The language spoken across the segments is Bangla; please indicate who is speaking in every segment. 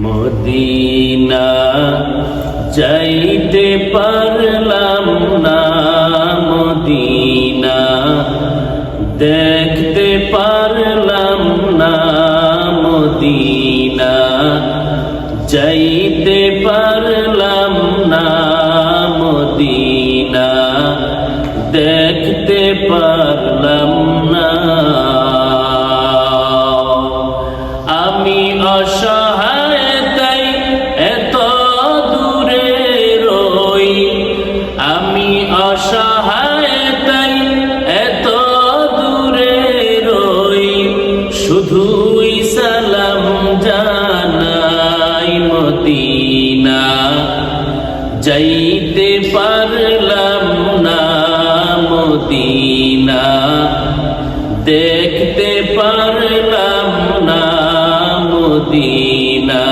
Speaker 1: মদিনা যাইতে পারলাম না, মদিনা দেখতে পারলাম না, মদিনা যাইতে পারলাম না, মদিনা দেখতে পারলাম না। আমি অসহায় তাই এত দূরে রই, আমি অসহায় তাই এত দূরে রই, শুধুই সালাম জানাই মদিনা যাইতে পারলাম না, মদিনা দেখতে পারলাম না, মদিনা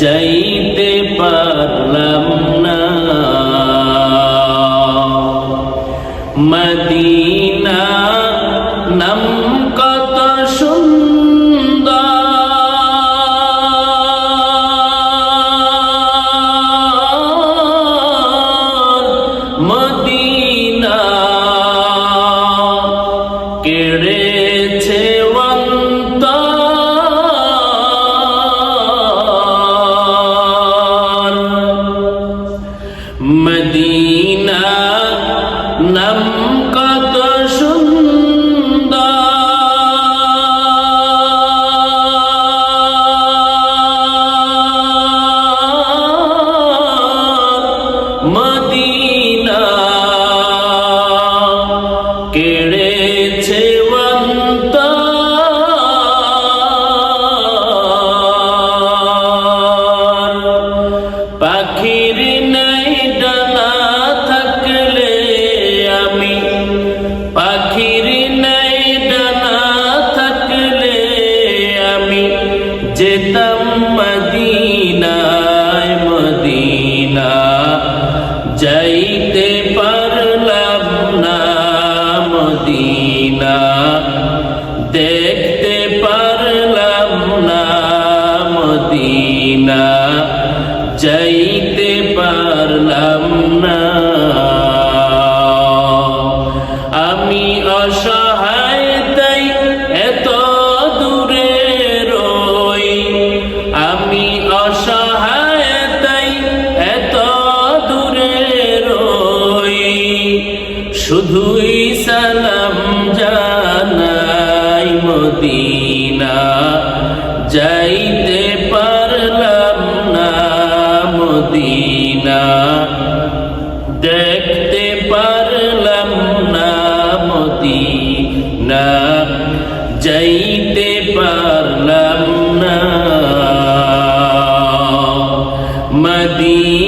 Speaker 1: যাইতে পারলাম না। মদিনা নাম কত সুন্দর, মদিনা কেড়েছে অন্তর, মদিনা নাম কত সুন্দর, মদিনা কেড়েছে অন্তর। পাখির নাই ডানা থাকলে আমি, পাখির নাই ডানা থাকলে আমি যেতাম মদিনায়, মদিনা যাইতে পারলাম না, মদিনা দেখতে পারলাম না, মদিনা যাইতে পারলাম না। আমি অসহায় তাই এত দূরে রই, আমি অসহায় তাই এত দূরে রই, শুধুই সালাম জানাই মদিনা যাইতে পারলাম না, মদিনা দেখতে পারলাম না, মদিনা যাইতে পারলাম না। মদিনা